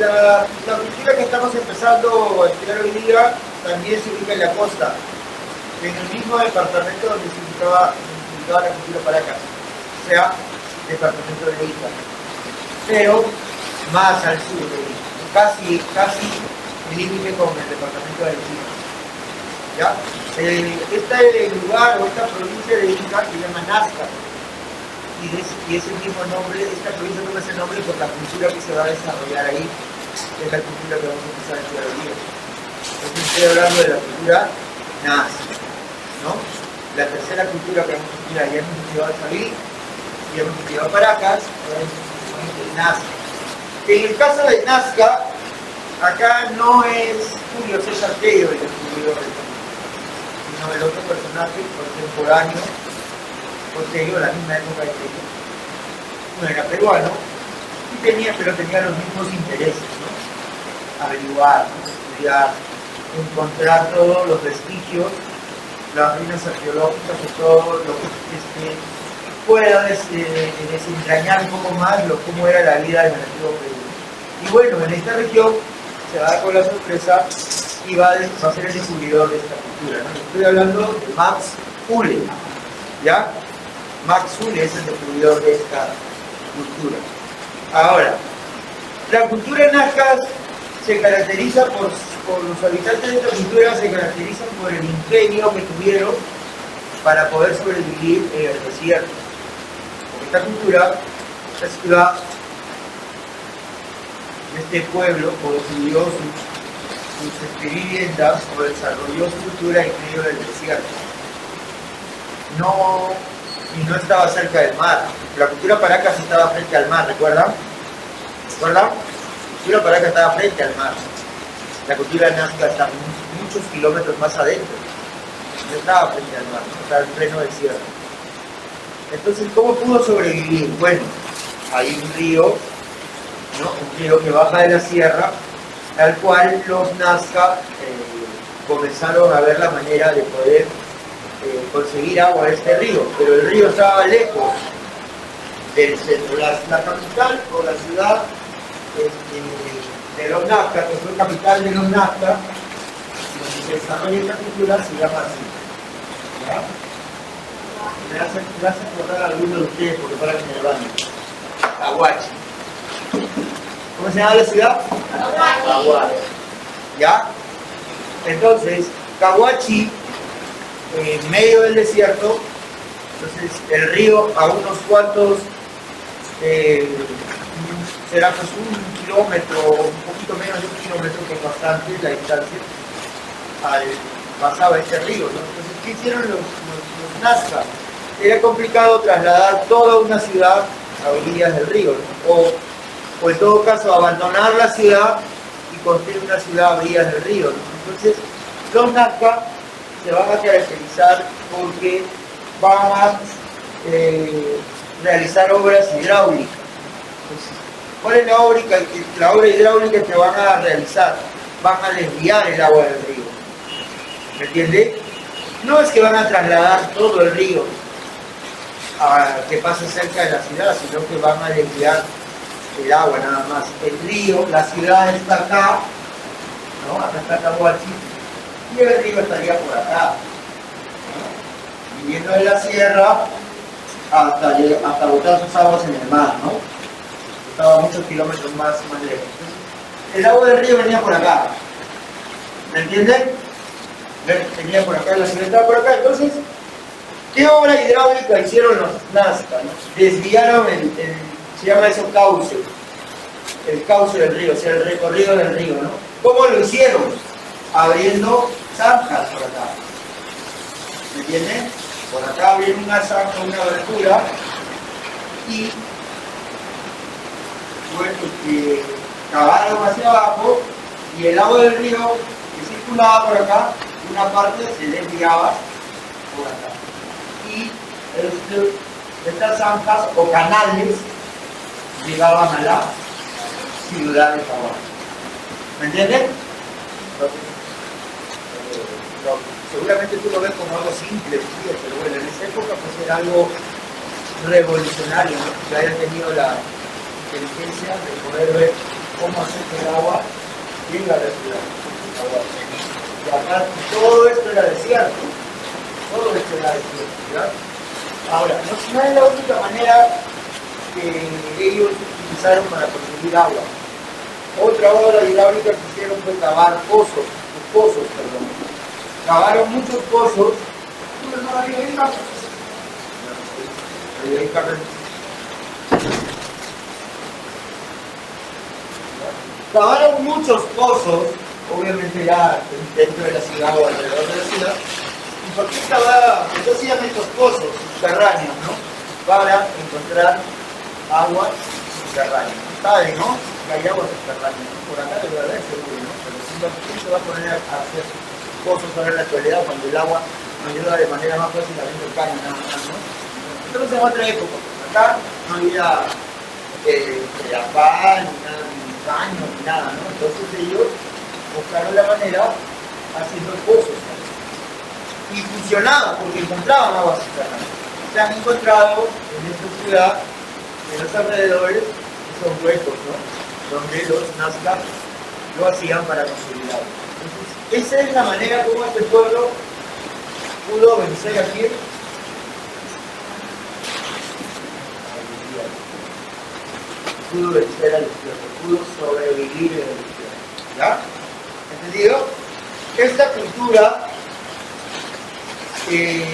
la cultura que estamos empezando a estudiar hoy día también se ubica en la costa, en el mismo departamento donde se ubicaba la cultura Paracas, o sea, departamento de Ica, pero más al sur de Ica, casi el límite con el departamento de Ica. ¿Ya? Este lugar o esta provincia de Ica se llama Nazca, y es el mismo nombre, esta provincia toma ese nombre por la cultura que se va a desarrollar ahí, que es la cultura que vamos a empezar a estudiar hoy día. Entonces estoy hablando de la cultura Nazca, ¿no? La tercera cultura que vamos a estudiar, ya hemos estudiado Chaví, ya hemos estudiado Paracas, ahora hemos estudiado Nazca. En el caso de Nazca, acá no es Julio César Tello el descubridor del mundo, sino el otro personaje contemporáneo, Tello, la misma época de Tello. No era peruano, pero tenía los mismos intereses, ¿no? Averiguar, estudiar, encontrar todos los vestigios, las ruinas arqueológicas o todo lo que pueda desentrañar un poco más cómo era la vida en el antiguo Perú. Y bueno, en esta región se va a dar con la sorpresa y va a ser el descubridor de esta cultura, ¿no? Estoy hablando de Max Uhle, ¿ya? Max Uhle es el descubridor de esta cultura. Ahora, la cultura nazca se caracteriza por los habitantes de esta cultura, se caracterizan por el ingenio que tuvieron para poder sobrevivir en el desierto. Porque esta cultura, esta ciudad, este pueblo construyó sus viviendas o desarrolló su cultura en medio del desierto. Y no estaba cerca del mar. La cultura Paracas estaba frente al mar, ¿recuerdan? ¿Recuerdan? La cultura Paracas estaba frente al mar. La cultura Nazca está muchos kilómetros más adentro. No estaba frente al mar, estaba en pleno desierto. Entonces, ¿cómo pudo sobrevivir? Bueno, hay un río, ¿no? Un río que baja de la sierra, al cual los Nazca comenzaron a ver la manera de poder conseguir agua de este río, pero el río estaba lejos del centro. La capital o la ciudad de los Nazca, que fue capital de los Nazca, donde se desarrolla esta cultura, se llama así. ¿Ya? Me hace acordar a alguno de ustedes porque para que me van. Caguachi. ¿Cómo se llama la ciudad? Caguachi. ¿Ya? Entonces, Caguachi, en medio del desierto, entonces el río a unos cuantos, será pues 1 kilómetro, un poquito menos de 1 kilómetro, que es bastante la distancia, pasaba este río, ¿no? Entonces, ¿qué hicieron los Nazca? Era complicado trasladar toda una ciudad a orillas del río, ¿no? O en todo caso abandonar la ciudad y construir una ciudad a orillas del río, ¿no? Entonces, los Nazca se van a caracterizar porque van a realizar obras hidráulicas. Entonces, ¿cuál es la obra hidráulica que van a realizar? Van a desviar el agua del río. ¿Me entiende? No es que van a trasladar todo el río que pase cerca de la ciudad, sino que van a desviar el agua nada más. El río, la ciudad está acá, ¿no? Acá está Caguachi, y el río estaría por acá, ¿no? Viniendo de la sierra hasta botar sus aguas en el mar, ¿no? Estaba muchos kilómetros más lejos. El agua del río venía por acá, ¿me entienden? Venía por acá, la ciudad estaba por acá. Entonces, ¿qué obra hidráulica hicieron los Nazca, ¿no? Desviaron se llama eso cauce, el cauce del río, o sea, el recorrido del río, ¿no? ¿Cómo lo hicieron? Abriendo zanjas por acá, ¿me entienden? Por acá abrieron una zanja, una abertura, y bueno, cavaron hacia abajo, y el agua del río que circulaba por acá, una parte se desviaba por acá. Y estas zanjas o canales llegaban a la ciudad de Caguachi. ¿Me entienden? Seguramente tú lo ves como algo simple, pero bueno, en esa época pues era algo revolucionario, ¿no? Que hayan tenido la inteligencia de poder ver cómo hacer que el agua venga a la ciudad. Y acá todo esto era desierto. Todo esto era desierto, ¿verdad? Ahora, no es la única manera que ellos utilizaron para conseguir agua. Otra obra hidráulica que hicieron fue cavar pozos, perdón. Cavaron muchos pozos. No había carros. Ahí hay carros. Cavaron muchos pozos, obviamente ya dentro de la ciudad o alrededor de la ciudad. ¿Y por qué hacían estos pozos subterráneos, no? Para encontrar agua subterránea. ¿Saben, no? Que hay agua subterránea. Por acá de verdad es seguro, ¿no? Pero ¿quién se va a poner a hacer pozos ahora en la actualidad cuando el agua nos llega de manera más fácil adentro del caño, nada más, ¿no? Entonces en otra época, acá no había afán, ni nada, ni baño, ni nada, ¿no? Entonces ellos buscaron la manera haciendo pozos, ¿no? Y funcionaba porque encontraban agua subterránea. Se han encontrado en esta ciudad, en los alrededores, esos huecos, ¿no? Donde los Nazca lo hacían para conseguir agua. Entonces, esa es la manera como este pueblo pudo vencer a quién. Pudo vencer al infierno, pudo sobrevivir en el infierno. ¿Ya? ¿Entendido? Esta cultura de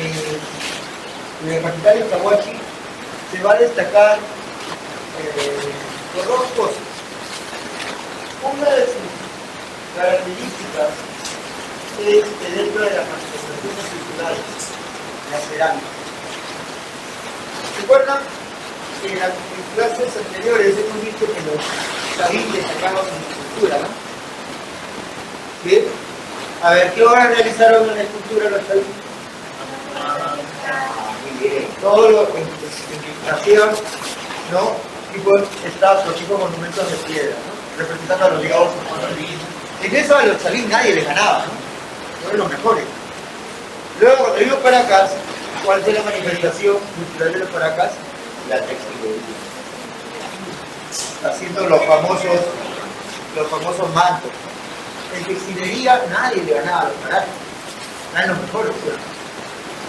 la capital de Cahuachi se va a destacar por dos cosas. Una de sus características es que dentro de las manifestaciones culturales, la cerámica. ¿Recuerdan? Que en las clases anteriores hemos visto que los sabín destacaban su cultura, ¿no? ¿Bien? A ver, ¿qué obras realizaron en la escultura los sabín? Muy bien. Todo lo que hacían, ¿no? Tipo estatuas, tipo monumentos de piedra, ¿no? Representando a los dioses. En eso a los sabín nadie les ganaba, ¿no? Fueron los mejores. Luego, cuando vino Paracas, ¿cuál fue la manifestación cultural de los Paracas? La textilería. Haciendo los famosos mantos. En textilería nadie le ganaba a los Paracas. Eran los mejores.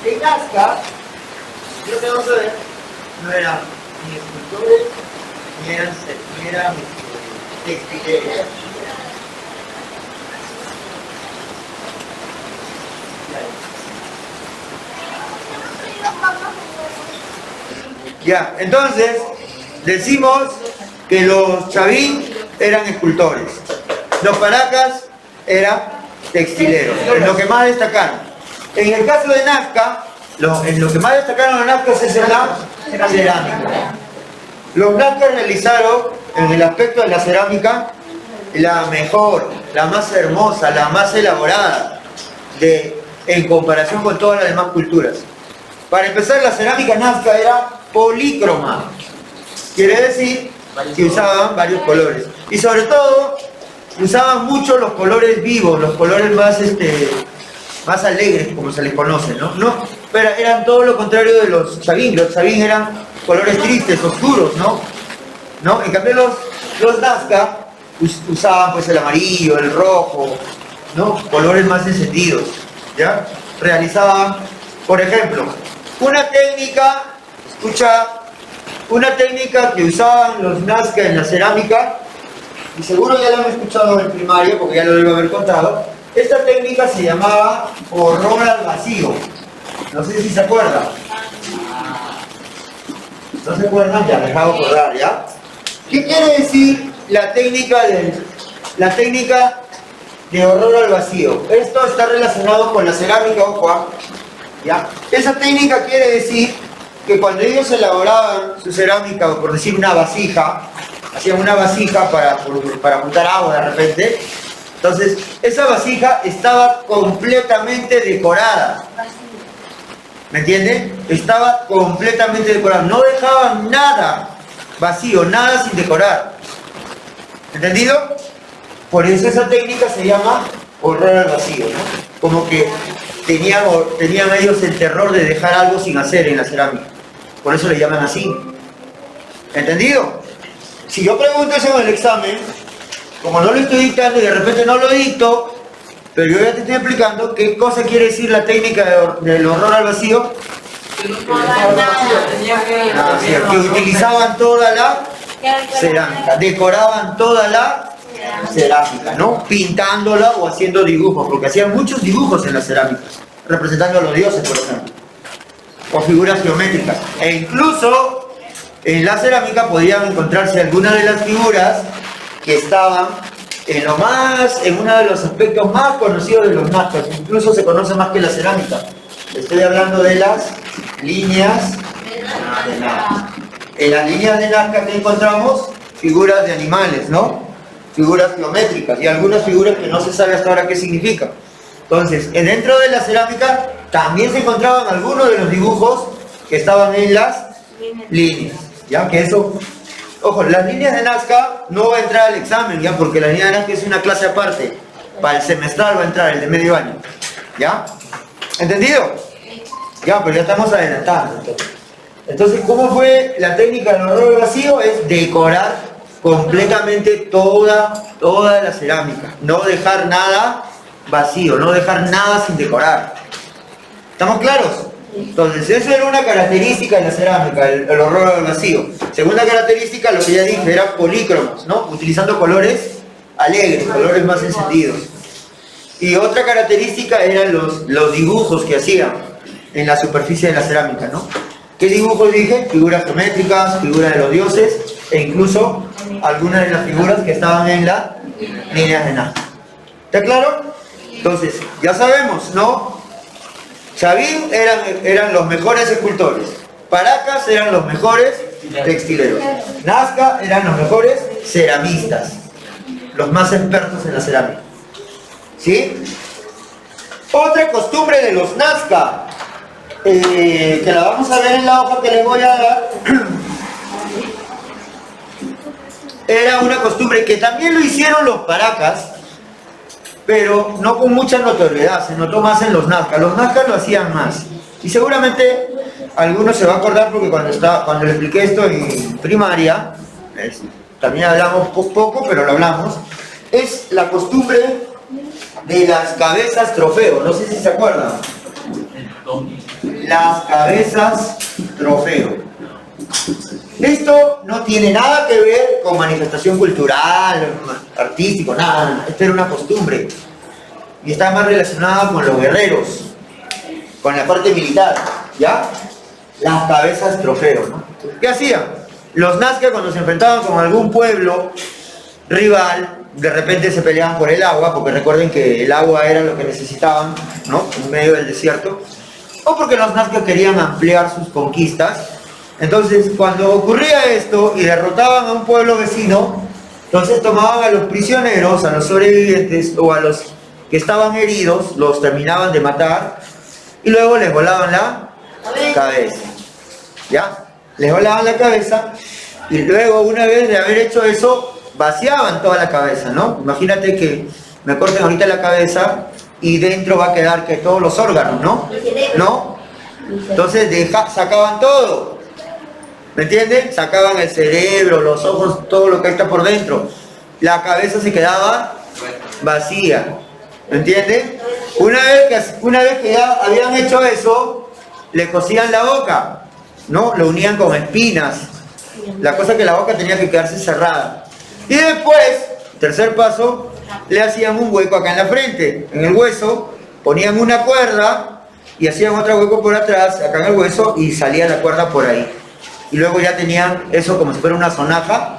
En Nazca, lo que vamos a ver, no eran ni escultores, ni eran textileros. Ya, entonces decimos que los chavín eran escultores, los Paracas eran textileros, en lo que más destacaron. En el caso de Nazca, en lo que más destacaron los Nazcas es en la cerámica. Los Nazcas realizaron en el aspecto de la cerámica la mejor, la más hermosa, la más elaborada en comparación con todas las demás culturas. Para empezar, la cerámica Nazca era polícroma, quiere decir que usaban varios colores y sobre todo usaban mucho los colores vivos, los colores más alegres, como se les conoce, ¿no? Pero eran todo lo contrario de los chavín. Los chavín eran colores tristes, oscuros, ¿no? En cambio los Nazca usaban pues el amarillo, el rojo, ¿no? Colores más encendidos, ¿ya? Realizaban, por ejemplo, una técnica que usaban los Nazca en la cerámica, y seguro ya lo han escuchado en primaria porque ya lo debo haber contado. Esta técnica se llamaba horror al vacío. No sé si se acuerdan. ¿No se acuerdan? Ya, les hago acordar, ¿ya? ¿Qué quiere decir la técnica de horror al vacío? Esto está relacionado con la cerámica, ojo, ¿ya? Esa técnica quiere decir que cuando ellos elaboraban su cerámica, o por decir una vasija, hacían una vasija para juntar agua de repente, entonces esa vasija estaba completamente decorada. ¿Me entienden? Estaba completamente decorada, no dejaban nada vacío, nada sin decorar. ¿Entendido? Por eso esa técnica se llama horror al vacío, ¿no? Como que tenían ellos el terror de dejar algo sin hacer en la cerámica. Por eso le llaman así. ¿Entendido? Si yo pregunto eso en el examen, como no lo estoy dictando y de repente no lo dicto, pero yo ya te estoy explicando qué cosa quiere decir la técnica del horror al vacío. Que utilizaban toda la cerámica, decoraban toda la cerámica, ¿no? Pintándola o haciendo dibujos, porque hacían muchos dibujos en la cerámica, representando a los dioses, por ejemplo, o figuras geométricas. E incluso en la cerámica podían encontrarse algunas de las figuras que estaban en uno de los aspectos más conocidos de los nazcas, incluso se conoce más que la cerámica. Estoy hablando de las líneas de Nazca. En las líneas de Nazca que encontramos figuras de animales, ¿no? Figuras geométricas y algunas figuras que no se sabe hasta ahora qué significan. Entonces, dentro de la cerámica también se encontraban algunos de los dibujos que estaban en las líneas, ¿ya? Que eso, ojo, las líneas de Nazca no va a entrar al examen, ¿ya? Porque la línea de Nazca es una clase aparte. Para el semestral va a entrar, el de medio año, ¿ya? ¿Entendido? Ya, pero ya estamos adelantando. Entonces, ¿cómo fue la técnica del horror al vacío? Es decorar completamente toda la cerámica. No dejar nada vacío, no dejar nada sin decorar. ¿Estamos claros? Entonces, eso era una característica de la cerámica, el horror al vacío. Segunda característica, lo que ya dije, era polícromos, ¿no? Utilizando colores alegres, colores más encendidos. Y otra característica eran los dibujos que hacían en la superficie de la cerámica, ¿no? ¿Qué dibujos dije? Figuras geométricas, figuras de los dioses, e incluso algunas de las figuras que estaban en las líneas de Nazca. ¿Está claro? Entonces, ya sabemos, ¿no? Chavín eran los mejores escultores, Paracas eran los mejores textileros, Nazca eran los mejores ceramistas, los más expertos en la cerámica. ¿Sí? Otra costumbre de los Nazca, que la vamos a ver en la hoja que les voy a dar, era una costumbre que también lo hicieron los Paracas, pero no con mucha notoriedad, se notó más en los Nazca. Los Nazca lo hacían más. Y seguramente algunos se va a acordar porque cuando le expliqué esto en primaria, también hablamos poco, pero lo hablamos, es la costumbre de las cabezas trofeo, no sé si se acuerdan. Las cabezas trofeo. Esto no tiene nada que ver con manifestación cultural, artístico, nada. Esto era una costumbre. Y está más relacionada con los guerreros, con la parte militar, ¿ya? Las cabezas trofeo, ¿no? ¿Qué hacían? Los Nazca, cuando se enfrentaban con algún pueblo rival, de repente se peleaban por el agua, porque recuerden que el agua era lo que necesitaban, ¿no? En medio del desierto. O porque los Nazca querían ampliar sus conquistas. Entonces, cuando ocurría esto y derrotaban a un pueblo vecino, entonces tomaban a los prisioneros, a los sobrevivientes o a los que estaban heridos, los terminaban de matar y luego les volaban la cabeza. ¿Ya? Les volaban la cabeza y luego, una vez de haber hecho eso, vaciaban toda la cabeza, ¿no? Imagínate que me corten ahorita la cabeza y dentro va a quedar que todos los órganos, ¿no? ¿No? Entonces sacaban todo. ¿Me entienden? Sacaban el cerebro, los ojos, todo lo que está por dentro. La cabeza se quedaba vacía. ¿Me entienden? Una vez que ya habían hecho eso, le cosían la boca, ¿no? Lo unían con espinas. La cosa es que la boca tenía que quedarse cerrada. Y después, tercer paso, le hacían un hueco acá en la frente, en el hueso, ponían una cuerda y hacían otro hueco por atrás, acá en el hueso, y salía la cuerda por ahí. Y luego ya tenían eso como si fuera una sonaja,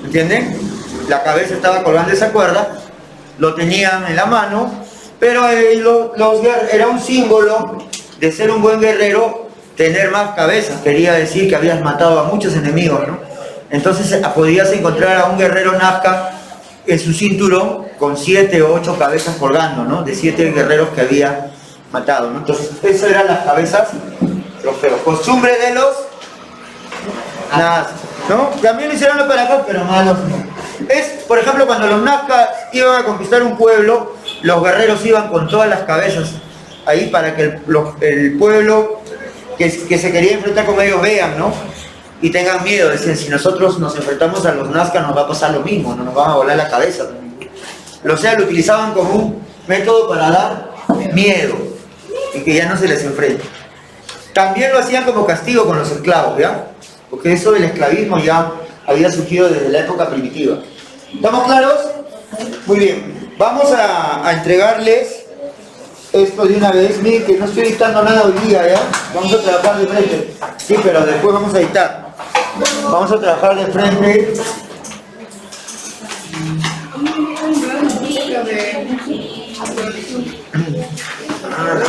¿entienden? La cabeza estaba colgando esa cuerda, lo tenían en la mano, pero era un símbolo de ser un buen guerrero, tener más cabezas, quería decir que habías matado a muchos enemigos, ¿no? Entonces podías encontrar a un guerrero Nazca en su cinturón con 7 o 8 cabezas colgando, ¿no? De 7 guerreros que había matado, ¿no? Entonces, esas eran las cabezas trofeos. Costumbre de los Nazca, ¿no? También lo hicieron los Paracas, pero malos no. Es, por ejemplo, cuando los Nazca iban a conquistar un pueblo, los guerreros iban con todas las cabezas ahí para que el pueblo que se quería enfrentar con ellos vean, ¿no? y tengan miedo. Decían, si nosotros nos enfrentamos a los Nazca nos va a pasar lo mismo, no nos van a volar la cabeza también. O sea, lo utilizaban como un método para dar miedo y que ya no se les enfrente. También lo hacían como castigo con los esclavos, ¿ya? Porque eso del esclavismo ya había surgido desde la época primitiva. ¿Estamos claros? Muy bien. Vamos a entregarles esto de una vez. Miren que no estoy editando nada hoy día, ¿ya? Vamos a trabajar de frente. Sí, pero después vamos a editar. Vamos a trabajar de frente. Ah,